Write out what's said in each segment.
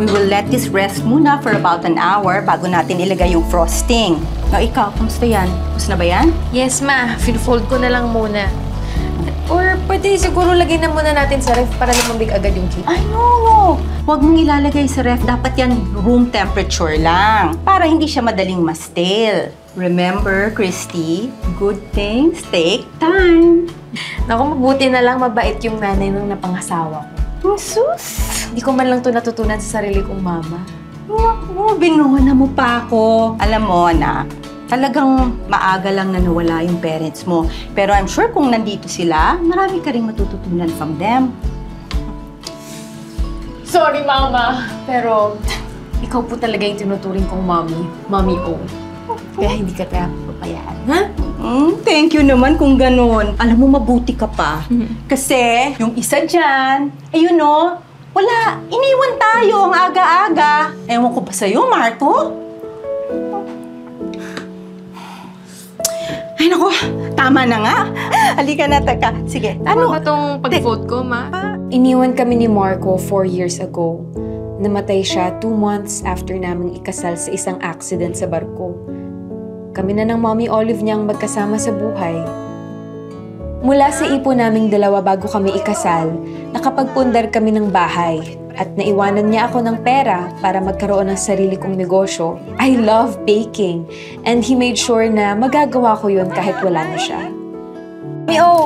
We will let this rest muna for about an hour bago natin ilagay yung frosting. O ikaw, kumusta yan? Gusto na ba yan? Yes, ma. Feel-fold ko na lang muna. Or pwede siguro lagay na muna natin sa ref para lumambig agad yung cake. Ay, no. Huwag mong ilalagay sa ref. Dapat yan room temperature lang para hindi siya madaling ma-stale. Remember, Christy, good things take time. Naku, mabuti na lang mabait yung nanay nung napangasawa ko. Jesus! Hindi ko man lang ito natutunan sa sarili kong mama. Naku, binuha na mo pa ako. Alam mo, anak, talagang maaga lang na nawala yung parents mo. Pero I'm sure kung nandito sila, marami ka rin matututunan from them. Sorry, Mama. Pero ikaw po talaga yung tinuturing kong mommy. Mommy O. Kaya hindi ka kaya papayaan, ha? Thank you naman kung ganun. Alam mo, mabuti ka pa. Kasi yung isa dyan, ayun no, wala, iniwan tayo ang aga-aga. Ewan ko pa sa'yo, Marco. Ay, naku, tama na nga. Halika na, teka. Sige, Ano ba tong pag-vote ko, Ma? Iniwan kami ni Marco 4 years ago. Namatay siya 2 months after naming ikasal sa isang accident sa barko. Kami na ng Mommy Olive niyang magkasama sa buhay. Mula sa ipon naming dalawa bago kami ikasal, nakapagpundar kami ng bahay at naiwanan niya ako ng pera para magkaroon ng sarili kong negosyo. I love baking and he made sure na magagawa ko yun kahit wala na siya.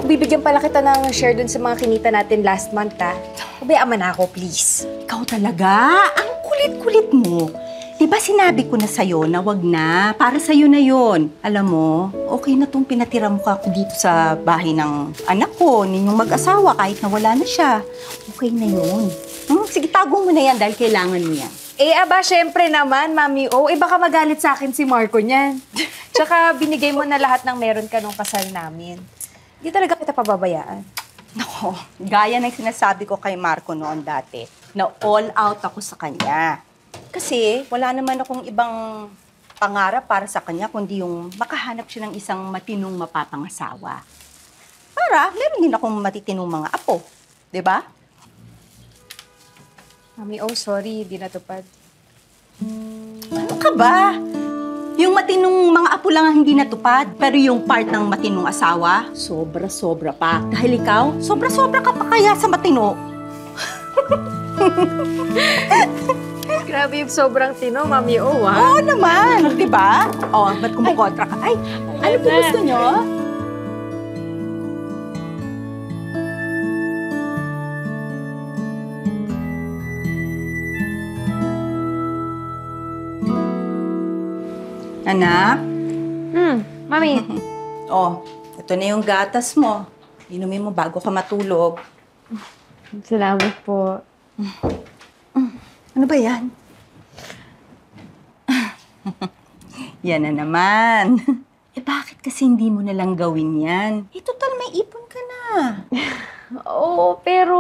Bibigyan pala kita ng share dun sa mga kinita natin last month, ha? Pabayaan mo na ako, please. Ikaw talaga, ang kulit-kulit mo. Diba sinabi ko na sa'yo na wag na, para sa'yo na yon. Alam mo, okay na tong pinatira mo ka ako dito sa bahay ng anak ko, ninyong mag-asawa kahit na wala na siya. Okay na yun. Sige, tago mo na yan dahil kailangan mo yan. Syempre naman, Mami O. Baka magalit sa akin si Marco niyan. Tsaka binigay mo na lahat ng meron ka nung kasal namin. Hindi talaga kita pababayaan. Nako, gaya ng sinasabi ko kay Marco noon dati, na all out ako sa kanya. Kasi wala naman akong ibang pangarap para sa kanya kundi yung makahanap siya ng isang matinong mapapangasawa. Para meron din akong matitinong mga apo. 'Di ba? Mami O, sorry. Di natupad. Ano ka ba? Yung matinong mga apo lang ang hindi natupad. Pero yung part ng matinong asawa, sobra-sobra pa. Dahil ikaw, sobra-sobra ka pa kaya sa matino. Grabe yung sobrang tino, Mami O, ha? Oo naman, di ba? Oh, ba't kumukontra ka? Ay, ano po gusto nyo? Anak? Mami. Oh, ito na yung gatas mo. Inumin mo bago ka matulog. Salamat po. Ano ba yan? Yan na naman. Bakit kasi hindi mo nalang gawin yan? Total may ipon ka na. Oo, pero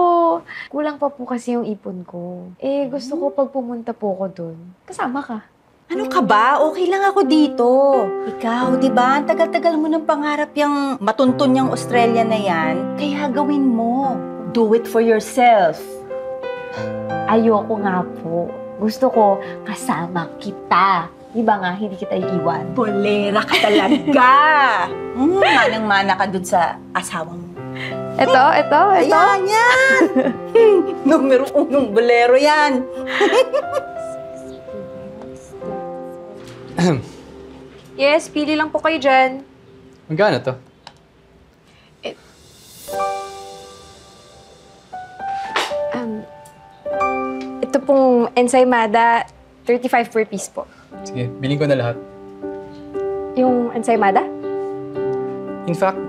kulang pa po kasi yung ipon ko. Gusto ko pag pumunta po ko dun, kasama ka. Ano ka ba? Okay lang ako dito. Ikaw, di ba? Ang tagal-tagal mo ng pangarap yung matuntun yung Australia na yan. Kaya gawin mo. Do it for yourself. Ayoko nga po. Gusto ko kasama kita. Di ba nga, hindi kita iiwan. Bolera ka talaga. Manang-mana ka dun sa asawa mo. Ito. Ayan, yan. Numero 1 bolero yan. Yes, pili lang po kayo dyan. Magkano to? Ito pong ensaymada, 35 per piece po. Sige, bilhin ko na lahat. Yung ensaymada? In fact,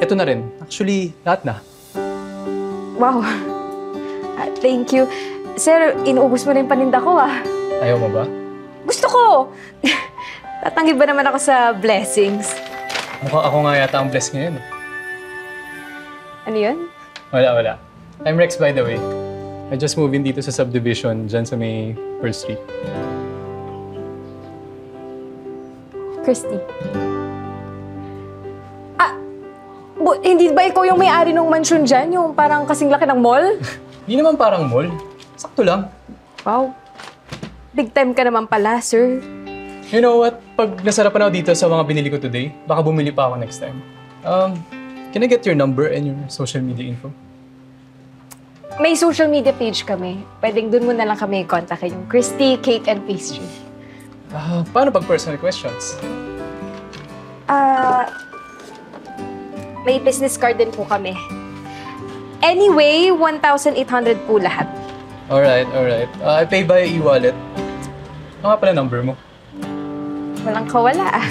ito na rin. Actually, lahat na. Wow. Thank you. Sir, inuubos mo na yung paninda ko, ah. Ayaw mo ba? Gusto ko! Tatanggi ba naman ako sa blessings? Mukhang ako nga yata ang blessed ngayon. Ano yun? Wala. I'm Rex, by the way. I just moved in dito sa subdivision, dyan sa may Pearl Street. Christy. Hindi ba ikaw yung may-ari ng mansion dyan? Yung parang kasing laki ng mall? Hindi naman parang mall. Sakto lang. Wow. Big time ka naman pala, sir. You know what? Pag nasarapan ako dito sa mga binili ko today, baka bumili pa ako next time. Can I get your number and your social media info? May social media page kami. Pwedeng dun mo na lang kami kontakin yung Christy Cake and Pastry. Paano pag personal questions? May business card din po kami. Anyway, 1,800 po lahat. Alright. I pay by e-wallet. Ano nga pala number mo? Walang kawala ah.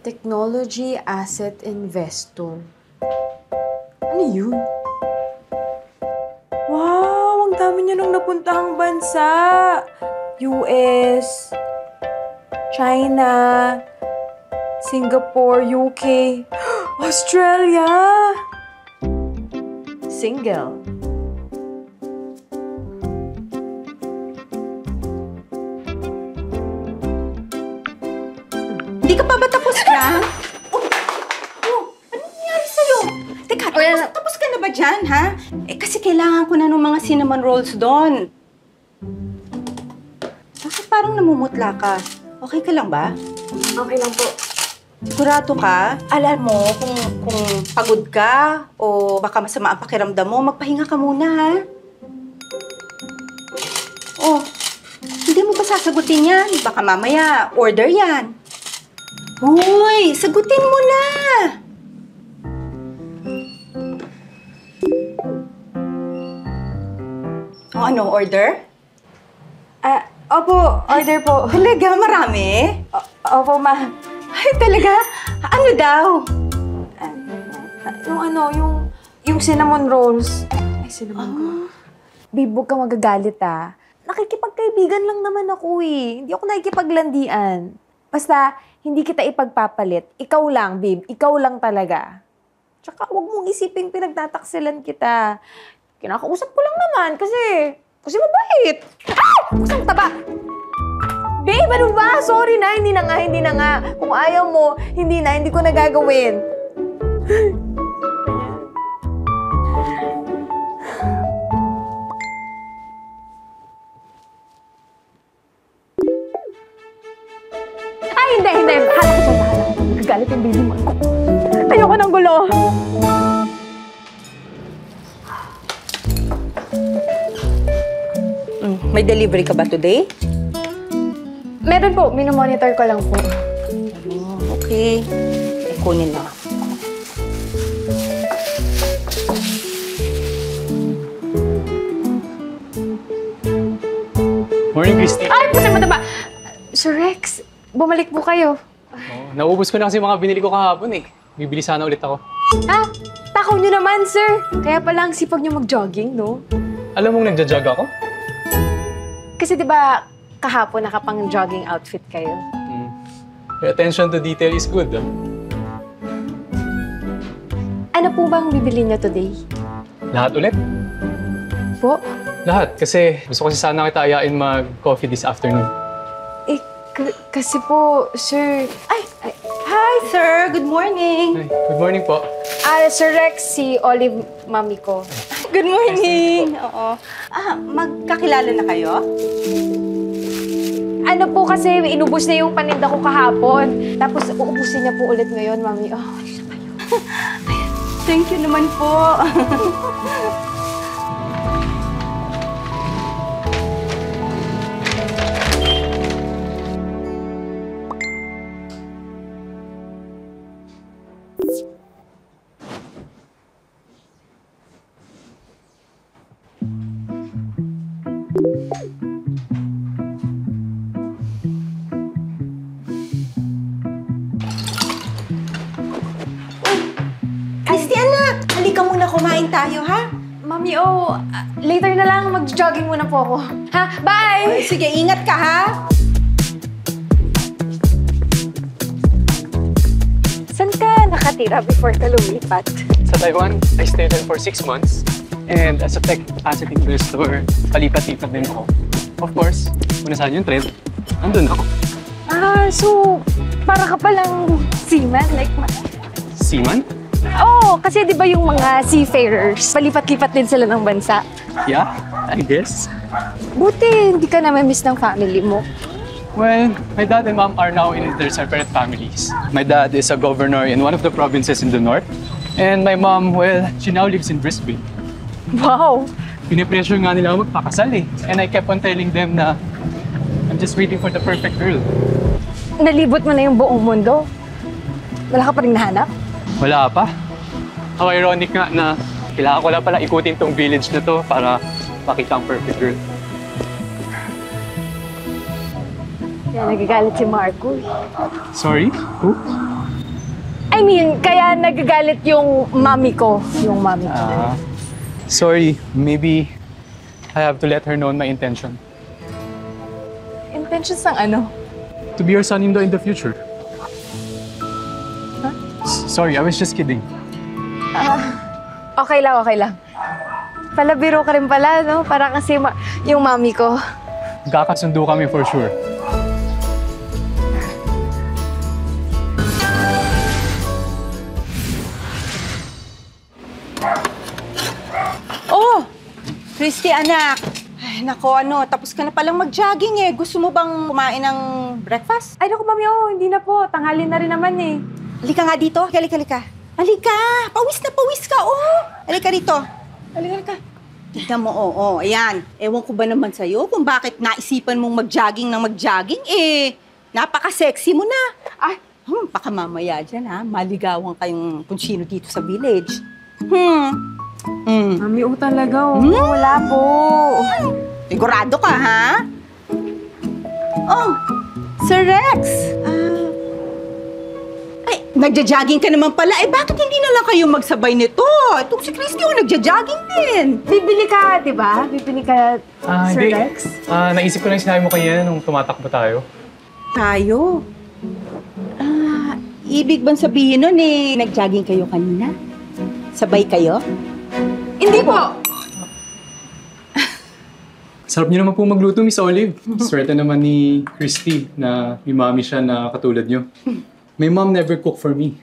Technology Asset Investor. Ano yun? Wow! Ang dami niyo nung napuntahang bansa! US, China, Singapore, UK, Australia! Single. Hindi ka pa ba tapos dyan? Ano nangyari sa'yo? Teka, tapos ka na ba dyan, ha? Kasi kailangan ko na ng mga cinnamon rolls doon. Bakit parang namumutla ka? Okay ka lang ba? Okay lang po. Sigurado ka? Alam mo, kung pagod ka o baka masama ang pakiramdam mo, magpahinga ka muna, ha? Oh, hindi mo ba sasagutin yan? Baka mamaya, order yan. Hoy, sagutin mo na! O ano, order? Opo, order po. Talaga, marami? Opo, ma. Ay, talaga? Ano daw? Yung cinnamon rolls. Ay, cinnamon rolls. Babe, huwag ka magagalit ah. Nakikipagkaibigan lang naman ako eh. Hindi ako nakikipaglandian. Basta, hindi kita ipagpapalit. Ikaw lang, babe. Ikaw lang talaga. Tsaka, huwag mong isipin pinagtataksilan kita. Kinakausap ko lang naman kasi mabait. Ah! Kusang taba! Babe, ano ba? Sorry na, hindi na nga. Kung ayaw mo, hindi ko na gagawin. Ay, hindi. Bahala ko. Nagagalit yung baby mo. Ayoko ng gulo. May delivery ka ba today? Meron po, minomonitor ko lang po. Okay. Kunin na. Morning, Christy. Ay, pusa mataba! Sir Rex, bumalik po kayo. Naubos ko na kasi mga binili ko kahapon eh. Bibili sana ulit ako. Ah, takaw niyo naman, sir. Kaya pala ang sipag niyo mag-jogging, no? Alam mong nagja-jog ako? Kasi di ba kahapon nakapang jogging outfit kayo? Your attention to detail is good, ah. Ano po bang bibili niyo today? Lahat ulit? Po? Lahat. Kasi gusto ko sana kita ayain mag-coffee this afternoon. Eh, kasi po, sir... Hi, sir. Good morning. Hi. Good morning po. Sir Rex, si Olive, mami ko. Good morning. Oo. Magkakilala na kayo? Ano po kasi, inubos na yung paninda ko kahapon. Tapos uubusin niya po ulit ngayon, mami. Oh, Thank you naman po. Christy, anak! Halika muna kumain tayo, ha? Mami, later na lang. Mag-jogging muna po ako. Ha? Bye! Sige, ingat ka, ha? Saan ka nakatira before ka lumipat? Sa Taiwan, I stayed there for 6 months. And as a tech asset investor, palipat-lipat din ako. Of course, mo na saan yung trend, andun ako. So, para ka palang seaman? Like, Seaman? Oo, kasi di ba yung mga seafarers, palipat-lipat din sila ng bansa. Yeah, I guess. Buti hindi ka na miss ng family mo. Well, my dad and mom are now in their separate families. My dad is a governor in one of the provinces in the north. And my mom, well, she now lives in Brisbane. Wow! Pinipressure nga nila ako magpakasal eh. And I kept on telling them na I'm just waiting for the perfect girl. Nalibot mo na yung buong mundo. Wala ka pa rin nahanap? Wala pa. How ironic nga na kailangan ko lang pala ikutin tong village na to para makita ang perfect girl. Kaya nagagalit si Marco. Sorry? Who? I mean, kaya nagagalit yung mami ko. Yung mami ko. Sorry. Maybe I have to let her know my intention. Intentions ng ano? To be your son-in-law in the future. Huh? Sorry, I was just kidding. Okay lang, okay lang. Palabiro ka rin pala, no? Para kasi yung mami ko. Magkakasundo kami for sure. Oh! Christy, anak. Ay, nako, tapos ka na palang mag-jogging eh. Gusto mo bang kumain ng breakfast? Ay, naku, mami, hindi na po. Tanghali na rin naman eh. Halika nga dito. Halika. Halika! Pawis na pawis ka, oh! Halika rito. Halika. Tignan mo, ayan. Ewan ko ba naman sa'yo kung bakit naisipan mong mag-jogging ng mag-jogging, eh. Napaka-sexy mo na. Ay, baka mamaya dyan, ha? Maligawan kayong kung sino dito sa village. Mami, talaga, Wala po. Sigurado ka, ha? Oh, Sir Rex. Nagja-jogging ka naman pala. Bakit hindi na lang kayo magsabay nito? Itong si Christy, nagja-jogging din. Bibili ka, di ba? Bibili ka, Sir Hindi. Rex? Naisip ko lang yung sinabi mo kanina nung tumatakbo tayo. Tayo? Ibig bang sabihin nun nag-jogging kayo kanina? Sabay kayo? Hindi po. Sarap niyo naman po magluto, Miss Olive. Swerte naman ni Christy na may mami siya na katulad niyo. My mom never cook for me.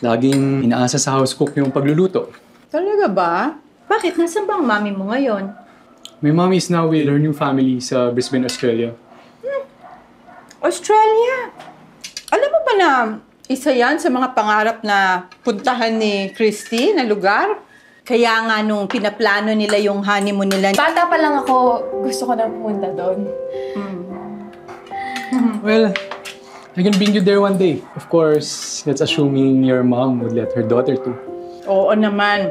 Laging inaasa sa house cook yung pagluluto. Talaga ba? Bakit? Nasaan ba ang mami mo ngayon? My mom is now with her new family sa Brisbane, Australia. Australia? Alam mo ba na isa yan sa mga pangarap na puntahan ni Christy na lugar? Kaya nga nung pinaplano nila yung honeymoon nila. Bata pa lang ako, gusto ko na pumunta doon. Well, I can bring you there one day. Of course, that's assuming your mom would let her daughter to. Oo naman.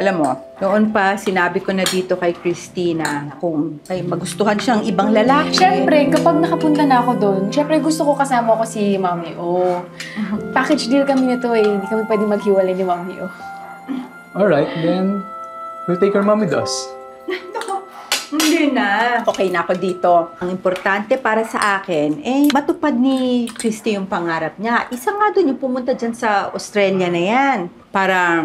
Alam mo, noon pa sinabi ko na dito kay Christina kung may magustuhan siyang ibang lalaki. Siyempre, kapag nakapunta na ako doon, siyempre gusto ko kasama ko si Mami O. Package deal kami nito eh. Hindi kami pwede maghiwalay ni Mami O. Alright, then we'll take our mom with us. Hindi na. Okay na ako dito. Ang importante para sa akin, matupad ni Christy yung pangarap niya. Isa nga doon yung pumunta dyan sa Australia na yan. Para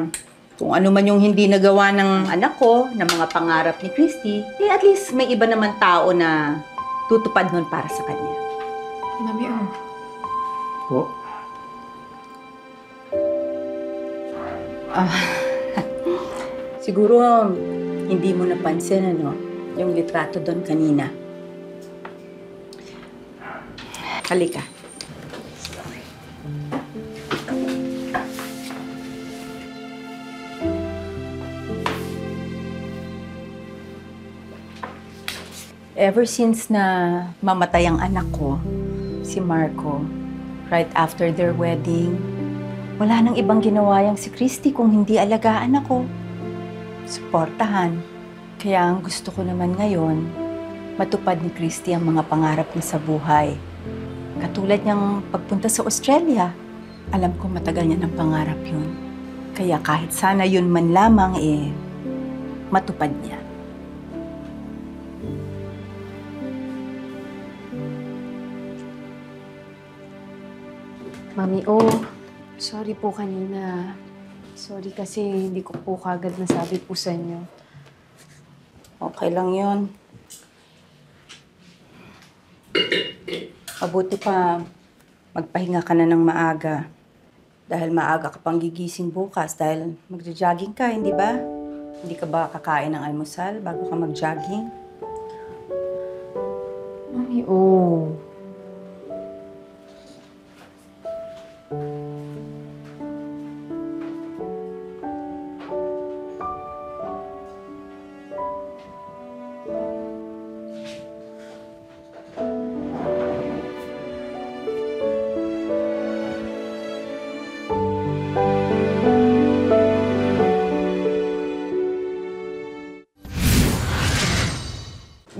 kung ano man yung hindi nagawa ng anak ko, ng mga pangarap ni Christy, at least may iba naman tao na tutupad nun para sa kanya. Mami O. Oh. Siguro, hindi mo napansin, yung litrato doon kanina. Halika. Ever since na mamatay ang anak ko, si Marco, right after their wedding, wala nang ibang ginawa yang si Christy kung hindi alagaan ako. Suportahan. Kaya ang gusto ko naman ngayon, matupad ni Christy ang mga pangarap niya sa buhay. Katulad niyang pagpunta sa Australia. Alam ko matagal niya ng pangarap yun. Kaya kahit sana yun man lamang, matupad niya. Mami O, sorry po kanina. Sorry kasi hindi ko po kagad nasabi po sa inyo. Okay lang yun. Mabuti pa, magpahinga ka na ng maaga. Dahil maaga ka pang gigising bukas dahil magja-jogging ka, hindi ba? Hindi ka ba kakain ng almusal bago ka mag-jogging? Mami, oh.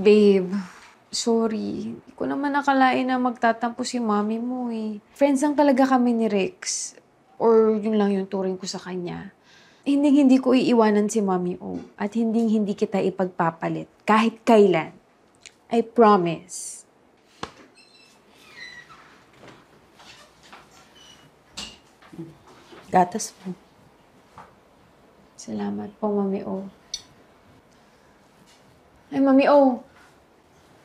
Babe, sorry. Hindi ko naman nakalain na magtatampo si mami mo eh. Friends lang talaga kami ni Rex. Or yun lang yung turing ko sa kanya. Hindi ko iiwanan si mami O. At hindi kita ipagpapalit. Kahit kailan. I promise. Gatas mo. Salamat po, Mami O. Ay, Mami O.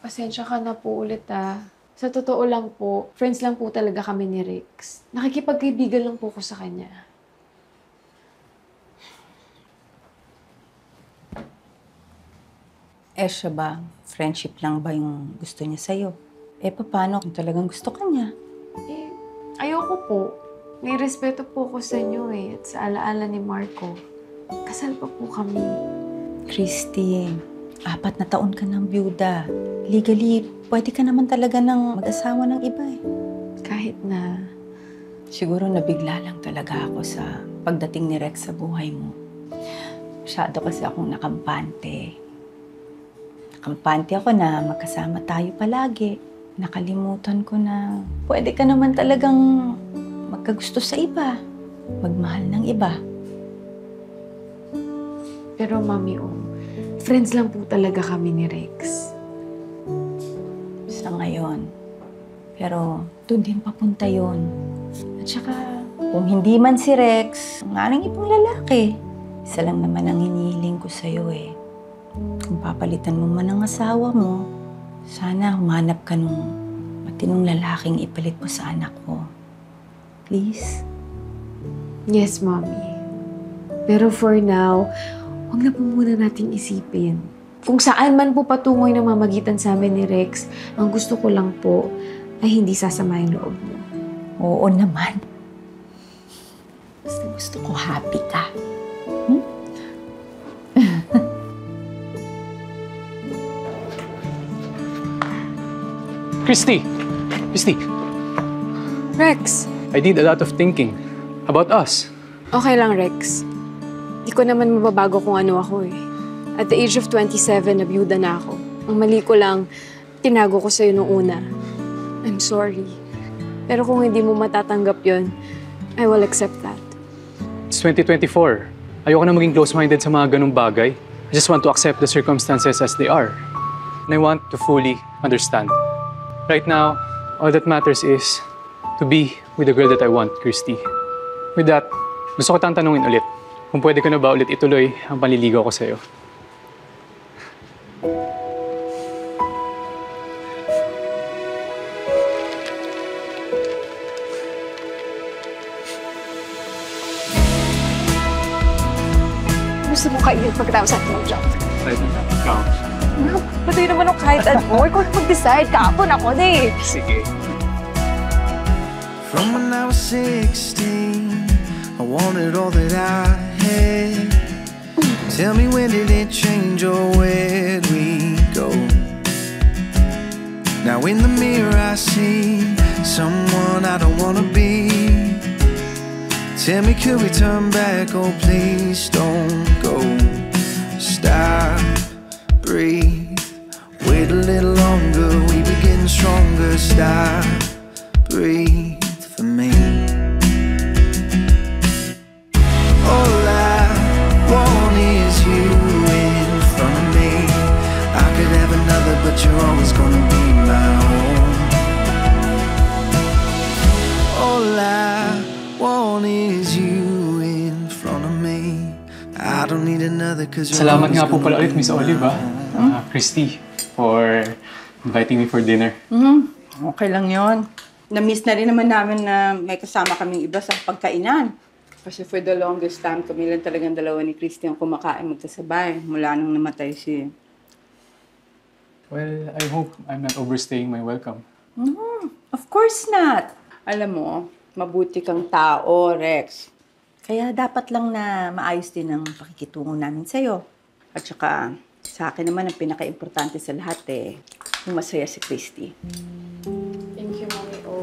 Pasensya ka na po ulit, ah. Sa totoo lang po, friends lang po talaga kami ni Rex. Nakikipagkaibigan lang po ko sa kanya. Siya ba? Friendship lang ba yung gusto niya sa'yo? Paano kung talagang gusto ka niya? Eh, ayoko po. May respeto po ko sa inyo eh. At sa alaala ni Marco. Kasal pa po kami. Christy, 4 na taon ka ng byuda. Legally, pwede ka naman talaga ng mag-asawa ng iba eh. Kahit na... Siguro nabigla lang talaga ako sa pagdating ni Rex sa buhay mo. Masyado kasi akong nakampante. Nakampante ako na magkasama tayo palagi. Nakalimutan ko na pwede ka naman talagang magkagusto sa iba. Magmahal ng iba. Pero Mami O, friends lang po talaga kami ni Rex. Sa ngayon. Pero doon din papunta yon. At saka, kung hindi man si Rex, nga nang ibang lalaki. Isa lang naman ang hinihiling ko sa'yo eh. Kung papalitan mo man ang asawa mo, sana humanap ka nung matinong lalaking ipalit mo sa anak ko. Please? Yes, Mommy. Pero for now, huwag na po muna nating isipin. Kung saan man po patungo yung namamagitan sa amin ni Rex, ang gusto ko lang po ay hindi sasama yung loob mo. Oo naman. Basta gusto ko happy ka. Christy! Rex! I did a lot of thinking about us. Okay lang, Rex. Di ko naman mababago kung ano ako eh. At the age of 27, nabiyuda na ako. Ang mali ko lang, tinago ko sa'yo noong una. I'm sorry. Pero kung hindi mo matatanggap yon, I will accept that. It's 2024. Ayoko na maging close-minded sa mga ganung bagay. I just want to accept the circumstances as they are. And I want to fully understand. Right now, all that matters is to be with the girl that I want, Christy. With that, gusto ko tang tanungin ulit. Kung pwede ko na ba ulit ituloy ang panliligaw ko sa'yo. Gusto mo kainin pagkatapos natin mag-job? Right now. Patuloy naman ako kahit ano. Ikaw mag-decide. Kaapon ako na eh. Sige. From when I was 16, I wanted all that I had. Tell me, when did it change or where'd we go? Now in the mirror I see someone I don't wanna be. Tell me, could we turn back? Oh, please don't go. Stop, breathe, wait a little longer. We be getting stronger. Stop, breathe for me. All I want is you in front of me. I could have another, but you're always gonna be my home. All I want is you in front of me. I don't need another, cause you're Salamat always nga po gonna pala ulit, be Miss my Olive, home. Christy, for inviting me for dinner. Okay lang yon. Na-miss na rin naman namin na may kasama kaming iba sa pagkainan. Kasi for the longest time, kami lang talagang dalawa ni Christy ang kumakain magkasabay mula nung namatay si... Well, I hope I'm not overstaying my welcome. Of course not. Alam mo, mabuti kang tao, Rex. Kaya dapat lang na maayos din ang pakikitungo namin sa'yo. At saka, sa akin naman ang pinaka-importante sa lahat yung masaya si Christy. Thank you, Mommy O.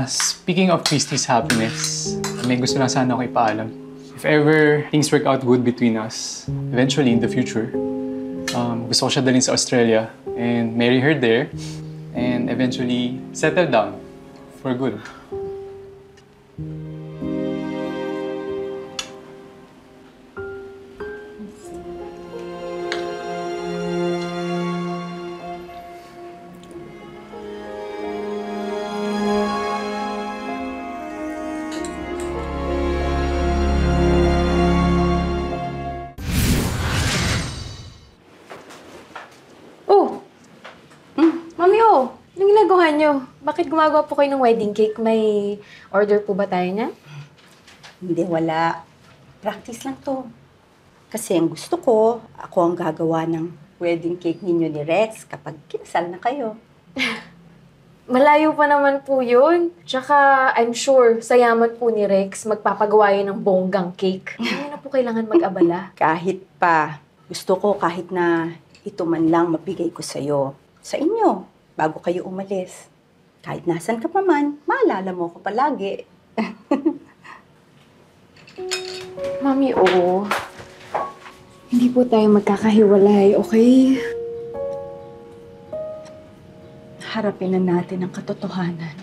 Speaking of Christy's happiness, may gusto na sana ako ipaalam. If ever things work out good between us, eventually in the future, gusto ko siya dalhin sa Australia and marry her there and eventually settle down for good. Oh! Mami O, anong ginagawa niyo? Bakit gumagawa po kayo ng wedding cake? May order po ba tayo niya? Hindi, wala. Practice lang to. Kasi ang gusto ko, ako ang gagawa ng wedding cake ninyo ni Rex kapag kinasal na kayo. Malayo pa naman po yun. Tsaka, I'm sure, sa yaman po ni Rex, magpapagawa yun ng bonggang cake. Hindi na po kailangan mag-abala. Kahit pa, gusto ko kahit na ito man lang mabigay ko sa'yo. Sa inyo, bago kayo umalis. Kahit nasan ka pa man, maalala mo ko palagi. Mami O, hindi po tayo magkakahiwalay, okay? Harapin na natin ang katotohanan.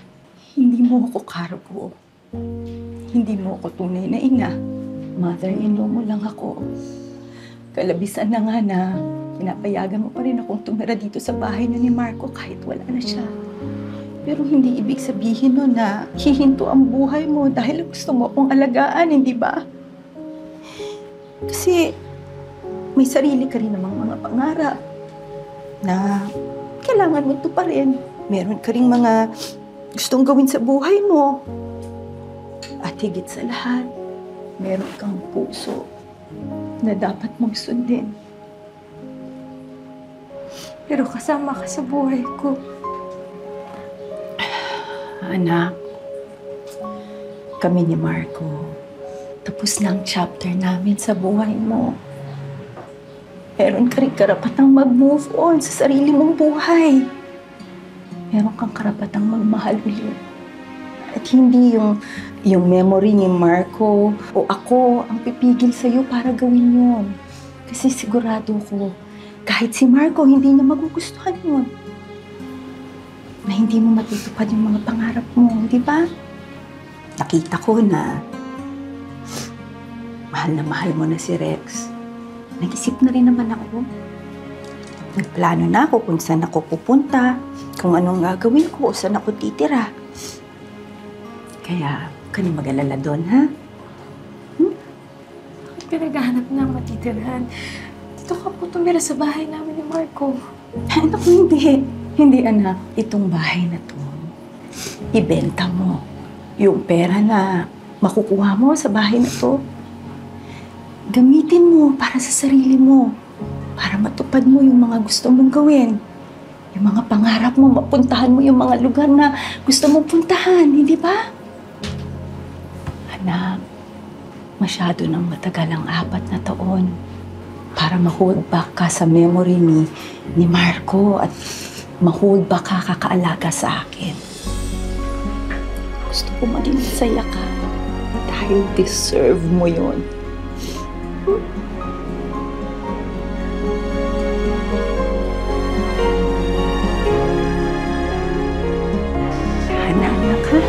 Hindi mo ako cargo. Hindi mo ako tunay na ina. Mother-in-law mo lang ako. Kalabisan na nga na pinapayagan mo pa rin akong tumira dito sa bahay niyo ni Marco kahit wala na siya. Pero hindi ibig sabihin nun na hihinto ang buhay mo dahil gusto mo akong alagaan, hindi ba? Kasi may sarili ka rin namang mga pangarap na kailangan mo ito pa rin. Meron ka rin mga gustong gawin sa buhay mo. At higit sa lahat, meron kang puso na dapat mong sundin. Pero kasama ka sa buhay ko. Anak, kami ni Marco, tapos na ang chapter namin sa buhay mo. Meron ka rin karapatang mag-move on sa sarili mong buhay. Meron kang karapatang magmahal ulit. At hindi yung memory ni Marco o ako ang pipigil sa'yo para gawin yun. Kasi sigurado ko, kahit si Marco, hindi niya magugustuhan yun. Na hindi mo matutupad yung mga pangarap mo, di ba? Nakita ko na mahal mo na si Rex. Nag-isip na rin naman ako. Nagplano na ako kung saan ako pupunta, kung anong gagawin ko, saan ako titira. Kaya, huwag ka na mag-alala doon, ha? Bakit pinaghahanap na matitirahan? Dito ka po tumira sa bahay namin ni Marco. Ay, naku, hindi. Hindi, anak. Itong bahay na to, ibenta mo. Yung pera na makukuha mo sa bahay na to, gamitin mo para sa sarili mo. Para matupad mo yung mga gusto mong gawin. Yung mga pangarap mo, mapuntahan mo yung mga lugar na gusto mong puntahan, hindi ba? Anak, masyado nang matagal ang 4 na taon para ma-hold back ka sa memory ni Marco at ma-hold back ka kakaalaga sa akin. Gusto ko maging masaya ka dahil deserve mo yun. Anak, ha?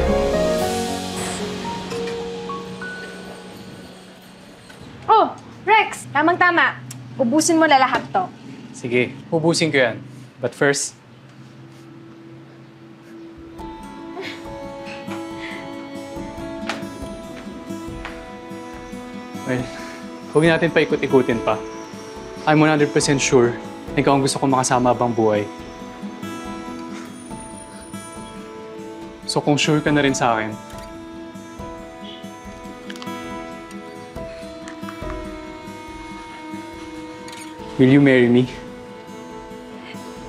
Oh, Rex! Tamang-tama. Ubusin mo na lahat to. Sige, ubusin ko yan. But first, well, huwag natin pa ikot-ikutin pa. I'm 100% sure na ikaw ang gusto ko makasama habang buhay. So kung sure ka na rin sa akin, will you marry me?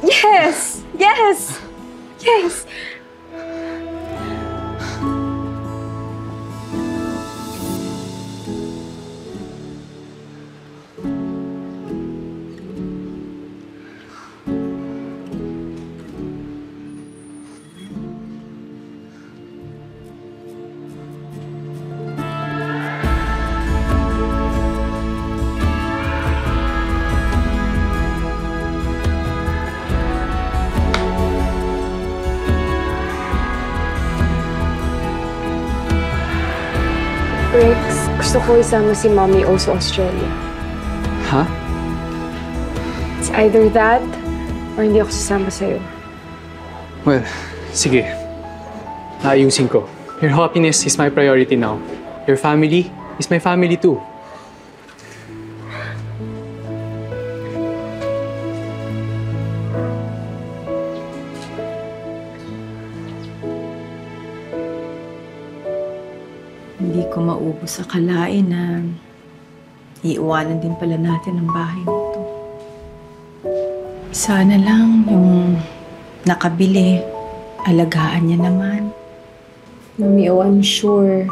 Yes! Yes! Yes! Rex, gusto ko isama si Mommy O sa Australia. Ha? It's either that, or hindi ako sasama sa'yo. Well, sige. Naayusin ko. Your happiness is my priority now. Your family is my family too. Hindi ko maubos sa kalain na iiwanan din pala natin ang bahay nito. Sana lang yung nakabili, alagaan niya naman. Mommy O, I'm sure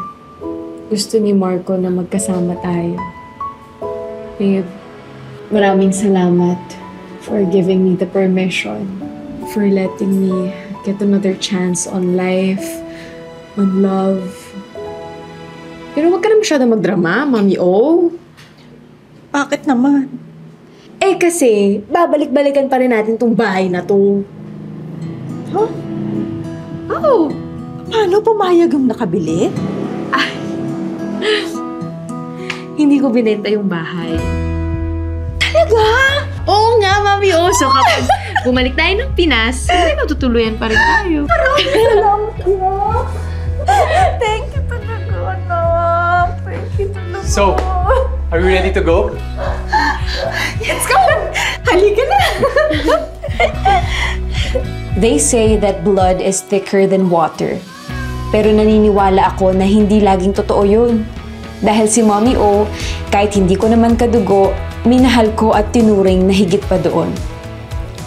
gusto ni Marco na magkasama tayo. Babe, maraming salamat for giving me the permission, for letting me get another chance on life, on love. Pero wag ka na masyadong magdrama, Mommy O. Bakit naman? Eh kasi, babalik-balikan pa rin natin tong bahay na to. Huh? Oh, paano pumayag yung nakabili? Hindi ko binenta yung bahay. Talaga? Oo nga, Mami O. So kapag bumalik tayo ng Pinas, hindi matutuluyan pa rin tayo. Salamat na. Thank you talaga, anak. Thank you talaga. So, are we ready to go? Let's go! Halika na! They say that blood is thicker than water. Pero naniniwala ako na hindi laging totoo yun. Dahil si Mommy O, kahit hindi ko naman kadugo, minahal ko at tinuring na higit pa doon.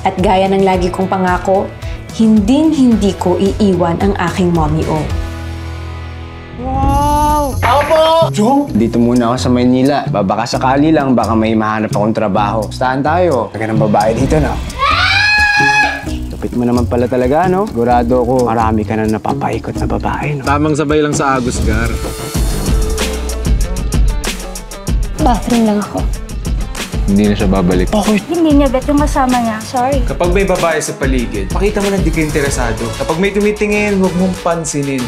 At gaya ng lagi kong pangako, hinding-hindi ko iiwan ang aking Mommy O. Dito muna ako sa Maynila. Baka sakali lang, baka may mahanap akong trabaho. Stahan tayo. Kaya ng babae dito, no? Lupit mo naman pala talaga, no? Sigurado ako, marami ka na napapaikot na babae, no? Tamang sabay lang sa Agus, Gar. Bathroom lang ako. Hindi na siya babalik. Hindi niya bet yung kasama niya. Sorry. Kapag may babae sa paligid, pakita mo na di ka interesado. Kapag may tumitingin, huwag mong pansinin.